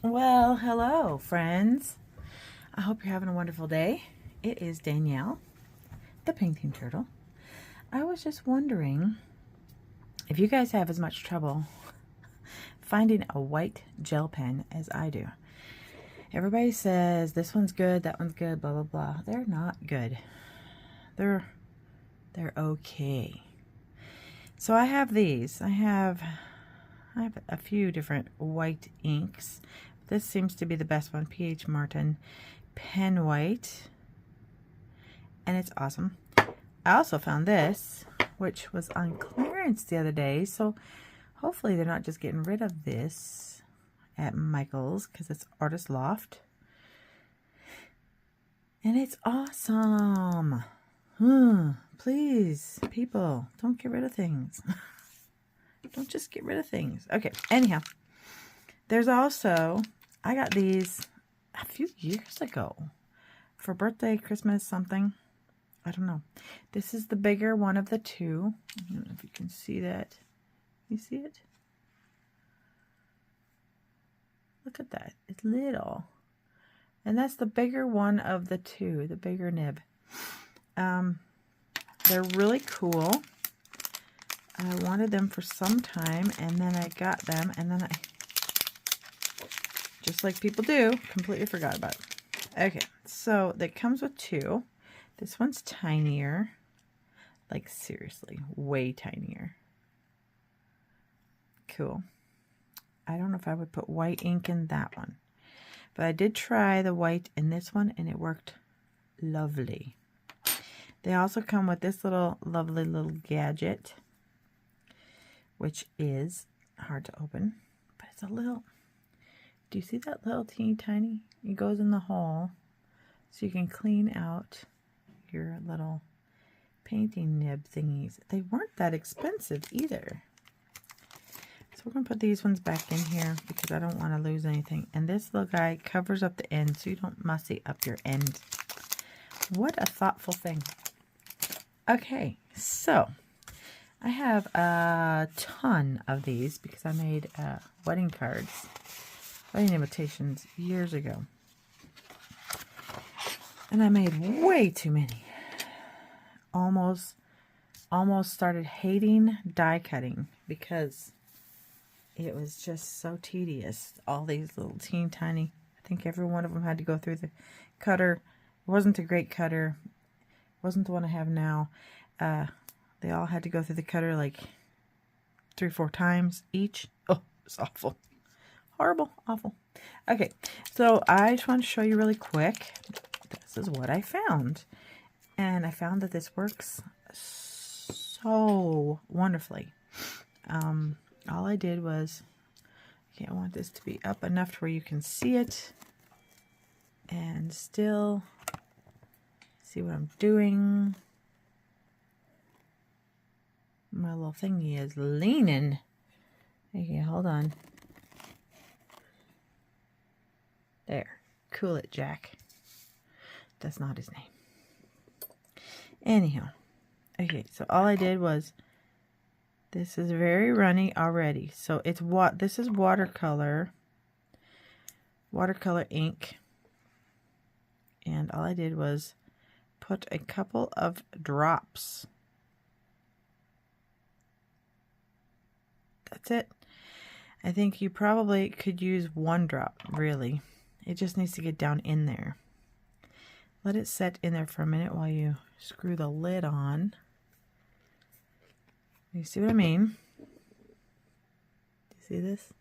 Well, hello, friends. I hope you're having a wonderful day. It is Danielle, the painting turtle. I was just wondering if you guys have as much trouble finding a white gel pen as I do. Everybody says this one's good, that one's good, blah, blah, blah. They're not good. They're okay. So I have these. I have a few different white inks. This seems to be the best one, P.H. Martin Pen White, and it's awesome. I also found this, which was on clearance the other day, so hopefully they're not just getting rid of this at Michael's, because it's Artist Loft, and it's awesome. Please, people, don't get rid of things. Don't just get rid of things. Okay, anyhow, there's also, I got these a few years ago for birthday, Christmas, something. I don't know. This is the bigger one of the two. I don't know if you can see that. You see it? Look at that. It's little. And that's the bigger one of the two, the bigger nib. They're really cool. I wanted them for some time, and then I got them, and then I, just like people do, completely forgot about it. Okay, so that comes with two. This one's tinier, like seriously, way tinier. Cool. I don't know if I would put white ink in that one, but I did try the white in this one, and it worked lovely. They also come with this little lovely little gadget, which is hard to open, but it's a little, do you see that little teeny tiny? It goes in the hole, so you can clean out your little painting nib thingies. They weren't that expensive either. So we're going to put these ones back in here because I don't want to lose anything. And this little guy covers up the end so you don't mussy up your end. What a thoughtful thing. Okay, so I have a ton of these because I made wedding cards, wedding invitations years ago. And I made way too many. Almost started hating die cutting because it was just so tedious. All these little teeny tiny, I think every one of them had to go through the cutter. It wasn't a great cutter. It wasn't the one I have now. They all had to go through the cutter like 3 or 4 times each. Oh, it's awful. Horrible, awful. Okay, so I just want to show you really quick. This is what I found. And I found that this works so wonderfully. All I did was, okay, I want this to be up enough to where you can see it and still see what I'm doing. My little thingy is leaning. Okay, hold on. There. Cool it, Jack. That's not his name. Anyhow. Okay, so all I did was, this is very runny already. So it's what this is watercolor ink. And all I did was put a couple of drops. That's it. I think you probably could use 1 drop, really. It just needs to get down in there. Let it set in there for a minute while you screw the lid on. You see what I mean? Do you see this?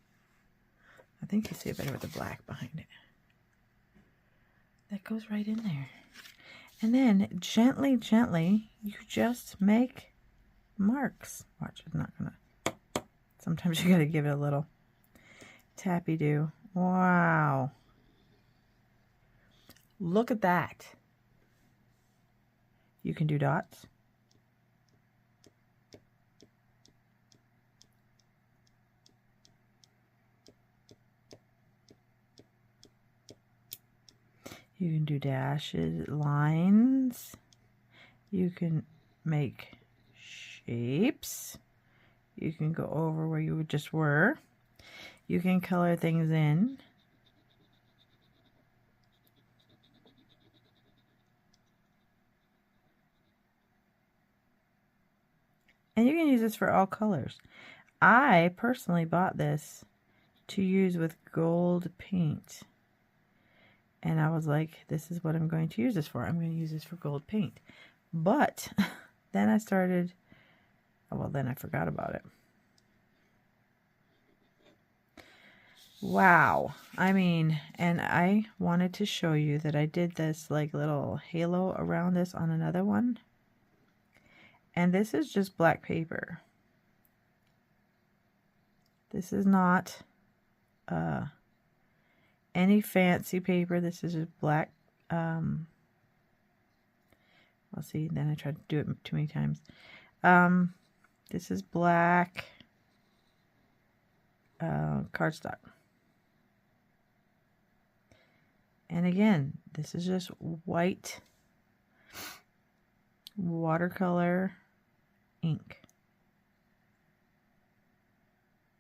I think you see it better with the black behind it. That goes right in there. And then gently, gently, you just make marks. Watch, it's not gonna. Sometimes you gotta give it a little tappy-do. Wow. Look at that. You can do dots. You can do dashes, lines. You can make shapes. You can go over where you just were. You can color things in. And you can use this for all colors. I personally bought this to use with gold paint. And I was like, this is what I'm going to use this for. I'm going to use this for gold paint. But then I started, well, then I forgot about it. Wow. I mean, and I wanted to show you that I did this like little halo around this on another one. And this is just black paper. This is not any fancy paper. This is just black. Well, see, then I tried to do it too many times. This is black cardstock. And again, this is just white watercolor ink.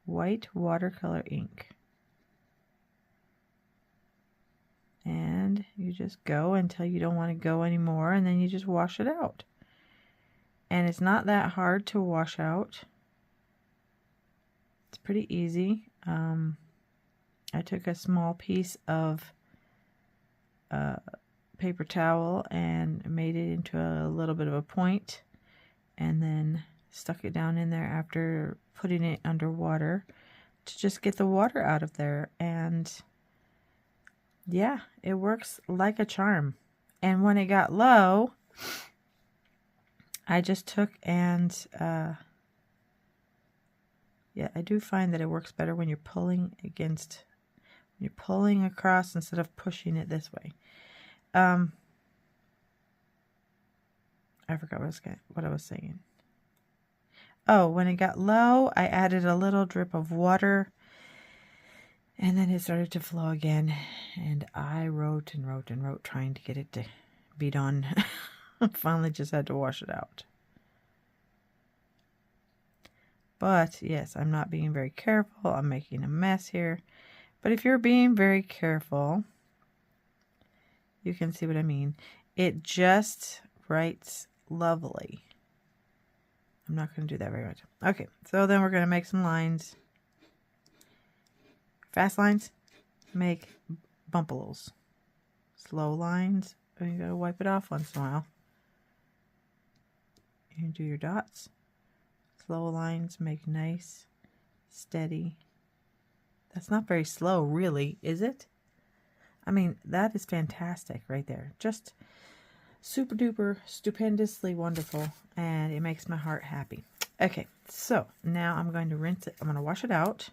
White watercolor ink. And you just go until you don't want to go anymore, and then you just wash it out. And it's not that hard to wash out. It's pretty easy. I took a small piece of paper towel and made it into a little bit of a point, and then stuck it down in there after putting it underwater to just get the water out of there. And yeah, it works like a charm. And when it got low, I just took and yeah, I do find that it works better when you're pulling against, when you're pulling across instead of pushing it this way. I forgot what I was saying. Oh, when it got low, I added a little drip of water, and then it started to flow again, and I wrote and wrote and wrote trying to get it to be done. Finally just had to wash it out. But yes, I'm not being very careful. I'm making a mess here. But if you're being very careful, you can see what I mean. It just writes lovely. I'm not going to do that very much. Okay, so then we're going to make some lines. Fast lines make bumples. Slow lines, you got to wipe it off once in a while. You do your dots. Slow lines make nice, steady. That's not very slow, really, is it? I mean, that is fantastic right there. Just super duper, stupendously wonderful, and it makes my heart happy. Okay, so now I'm going to rinse it. I'm going to wash it out.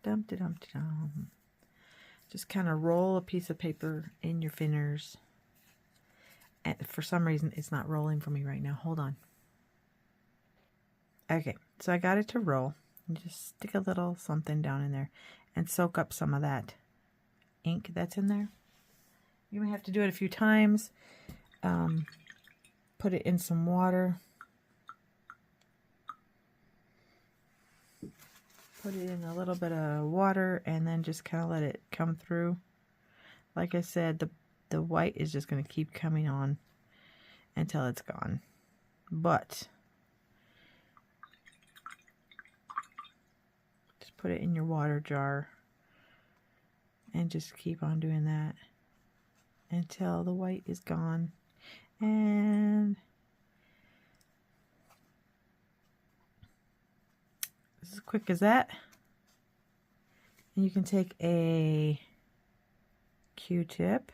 Dum-de-dum-de-dum. Just kind of roll a piece of paper in your fingers. And for some reason, it's not rolling for me right now. Hold on. Okay, so I got it to roll. You just stick a little something down in there and soak up some of that ink that's in there. You may have to do it a few times. Put it in some water. Put it in a little bit of water and then just kind of let it come through. Like I said, the white is just going to keep coming on until it's gone. But just put it in your water jar and just keep on doing that until the white is gone. And as quick as that. And you can take a Q-tip,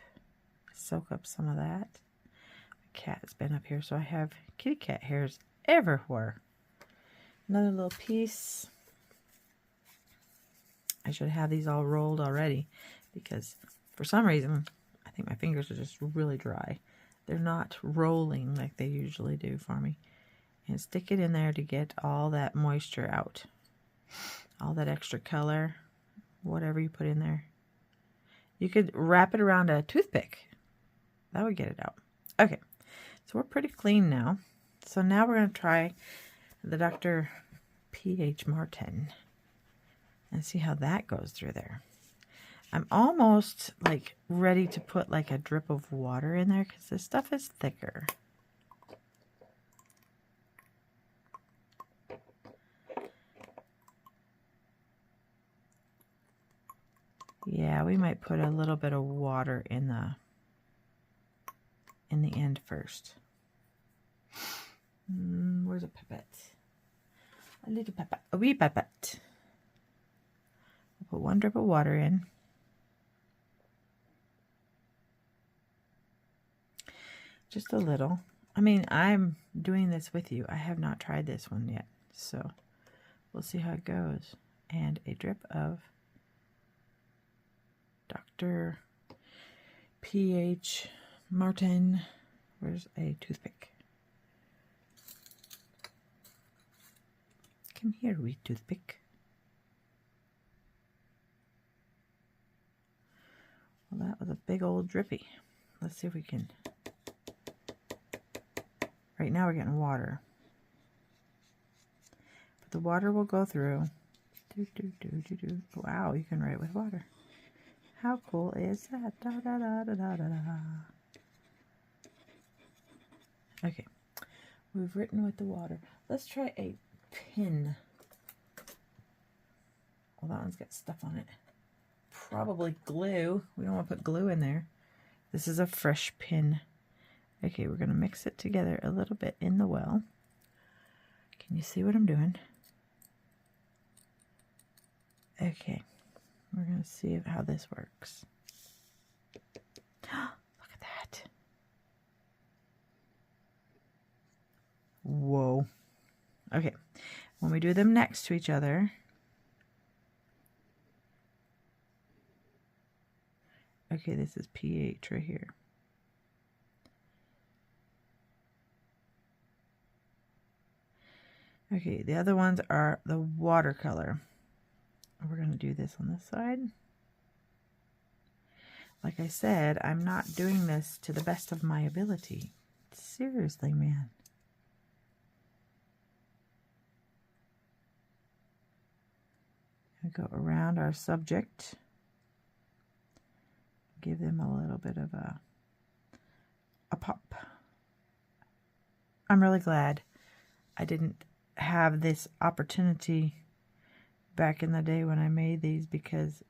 soak up some of that. My cat's been up here, so I have kitty cat hairs everywhere. Another little piece. I should have these all rolled already because for some reason I think my fingers are just really dry. They're not rolling like they usually do for me. And stick it in there to get all that moisture out. All that extra color, whatever you put in there. You could wrap it around a toothpick. That would get it out. Okay, so we're pretty clean now. So now we're going to try the Dr. P.H. Martin and see how that goes through there. I'm almost like ready to put like a drip of water in there because this stuff is thicker. Yeah, we might put a little bit of water in the end first. Where's a pipette? A little pipette, a wee pipette. We'll put 1 drip of water in. Just a little. I mean, I'm doing this with you. I have not tried this one yet, so we'll see how it goes. And a drip of Dr. P.H. Martin. Where's a toothpick? Come here, wee toothpick. Well, that was a big old drippy. Let's see if we can... Right now we're getting water. But the water will go through. Wow, you can write with water. How cool is that? Da, da, da, da, da, da, da. Okay, we've written with the water. Let's try a pin. Well, that one's got stuff on it. Probably glue. We don't want to put glue in there. This is a fresh pin. Okay, we're going to mix it together a little bit in the well. Can you see what I'm doing? Okay, we're going to see how this works. Look at that. Whoa. Okay, when we do them next to each other, okay, this is pH right here. Okay, the other ones are the watercolor. We're going to do this on this side. Like I said, I'm not doing this to the best of my ability. Seriously, man. I go around our subject. Give them a little bit of a pop. I'm really glad I didn't have this opportunity back in the day when I made these, because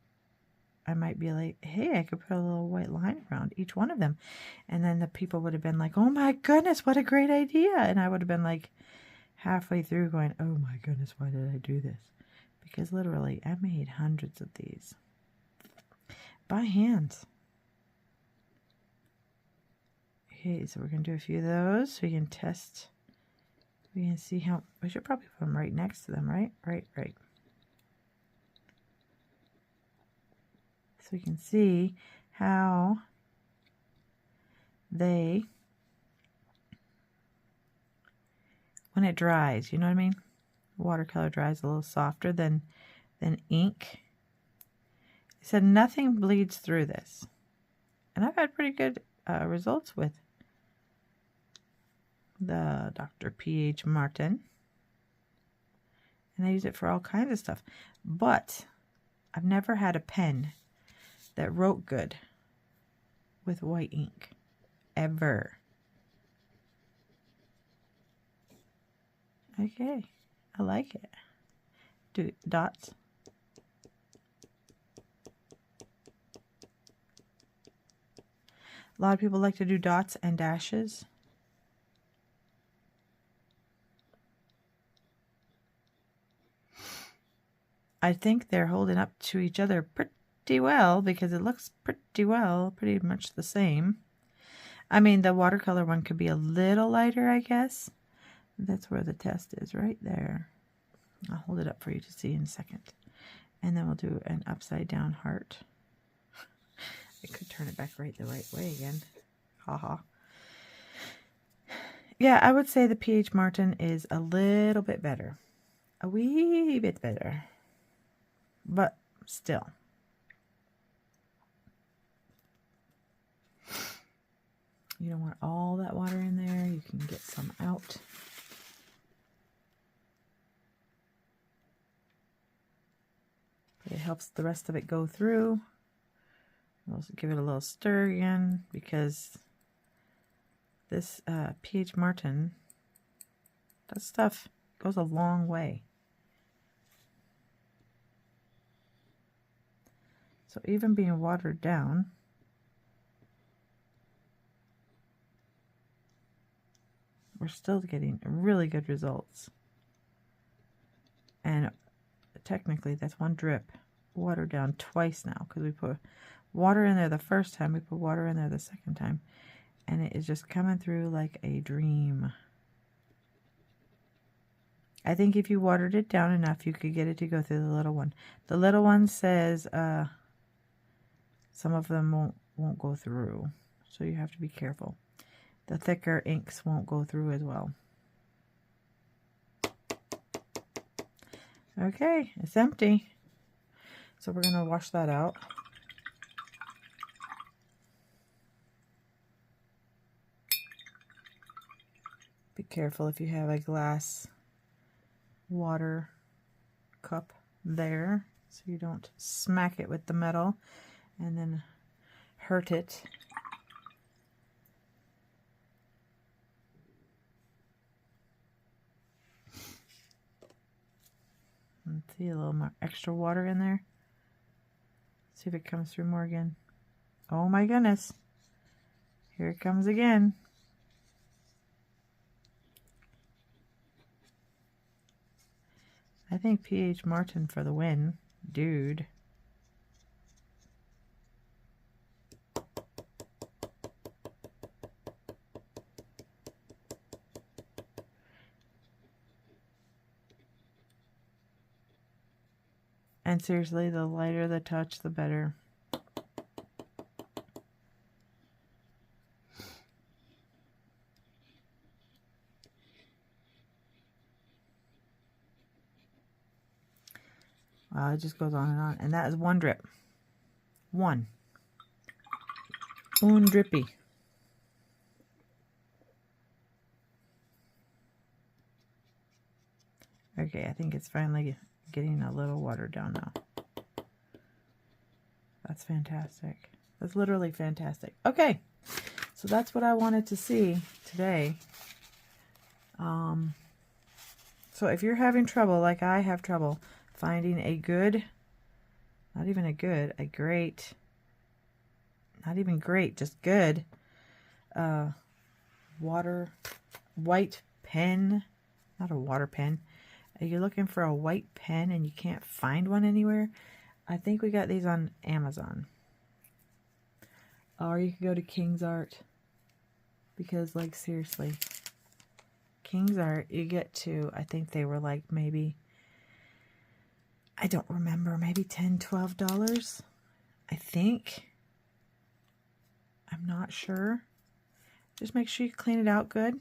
I might be like, hey, I could put a little white line around each one of them, and then the people would have been like, oh my goodness, what a great idea, and I would have been like halfway through going, oh my goodness, why did I do this? Because literally I made hundreds of these by hand. Okay, so we're gonna do a few of those so we can test. We can see how, we should probably put them right next to them, right? Right. So we can see how they, when it dries, you know what I mean? Watercolor dries a little softer than ink. It said nothing bleeds through this. And I've had pretty good results with the Dr. P.H. Martin. And I use it for all kinds of stuff. But I've never had a pen that wrote good with white ink. Ever. Okay. I like it. Do dots. A lot of people like to do dots and dashes. I think they're holding up to each other pretty well, because it looks pretty much the same. I mean, the watercolor one could be a little lighter, I guess. That's where the test is, right there. I'll hold it up for you to see in a second. And then we'll do an upside down heart. I could turn it back the right way again. Haha. Yeah, I would say the P.H. Martin is a little bit better. A wee bit better. But still. You don't want all that water in there. You can get some out. It helps the rest of it go through. We'll give it a little stir again, because this P.H. Martin, that stuff goes a long way. So even being watered down, we're still getting really good results. And technically that's one drip watered down twice now, because we put water in there the first time, we put water in there the second time, and it is just coming through like a dream. I think if you watered it down enough, you could get it to go through the little one. The little one says some of them won't go through, so you have to be careful. The thicker inks won't go through as well. Okay, it's empty. So we're going to wash that out. Be careful if you have a glass water cup there, so you don't smack it with the metal and then hurt it. Let's see, a little more extra water in there. See if it comes through more again. Oh my goodness. Here it comes again. I think P.H. Martin for the win. Dude. And seriously, the lighter the touch, the better. Wow, it just goes on and on. And that is one drip. One drippy. Okay, I think it's finally getting a little watered down now. That's fantastic. That's literally fantastic. Okay, so that's what I wanted to see today. So if you're having trouble, like I have trouble, finding a good, not even a good, a great, not even great, just good, white pen, not a water pen. Are you looking for a white pen and you can't find one anywhere? I think we got these on Amazon. Or you could go to King's Art. Because, like, seriously, King's Art, you get to, I think they were like maybe, I don't remember, maybe $10, $12, I think. I'm not sure. Just make sure you clean it out good.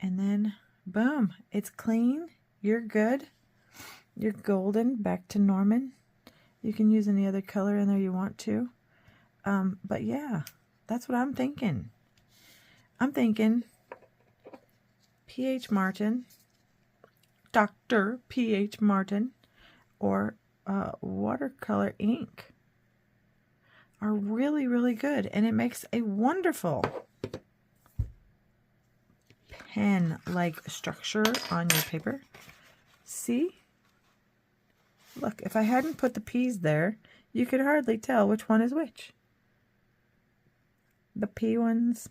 And then, boom, it's clean. You're good. You're golden, back to Norman. You can use any other color in there you want to. But yeah, that's what I'm thinking. I'm thinking P.H. Martin, Dr. P.H. Martin, or watercolor ink are really, really good. And it makes a wonderful pen-like structure on your paper. See? Look, if I hadn't put the P's there, you could hardly tell which one is which. The P ones,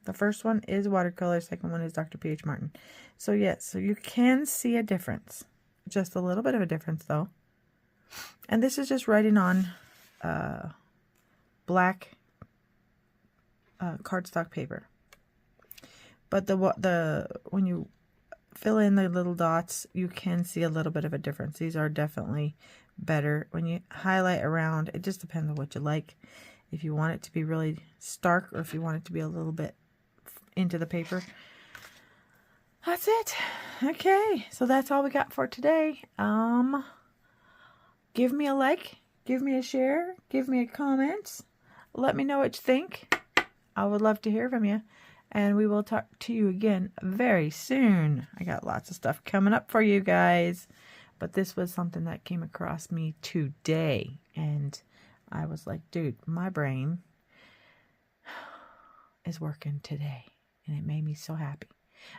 the first one is watercolor, second one is Dr. P.H. Martin. So yes, so you can see a difference. Just a little bit of a difference though. And this is just writing on black cardstock paper. But when you fill in the little dots, you can see a little bit of a difference. These are definitely better. When you highlight around, it just depends on what you like. If you want it to be really stark or if you want it to be a little bit into the paper. That's it. Okay, so that's all we got for today. Give me a like, give me a share, give me a comment. Let me know what you think. I would love to hear from you. And we will talk to you again very soon. I got lots of stuff coming up for you guys. But this was something that came across me today. And I was like, dude, my brain is working today. And it made me so happy.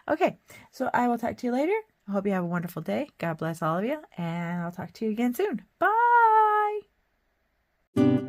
Okay, so I will talk to you later. I hope you have a wonderful day. God bless all of you. And I'll talk to you again soon. Bye! you.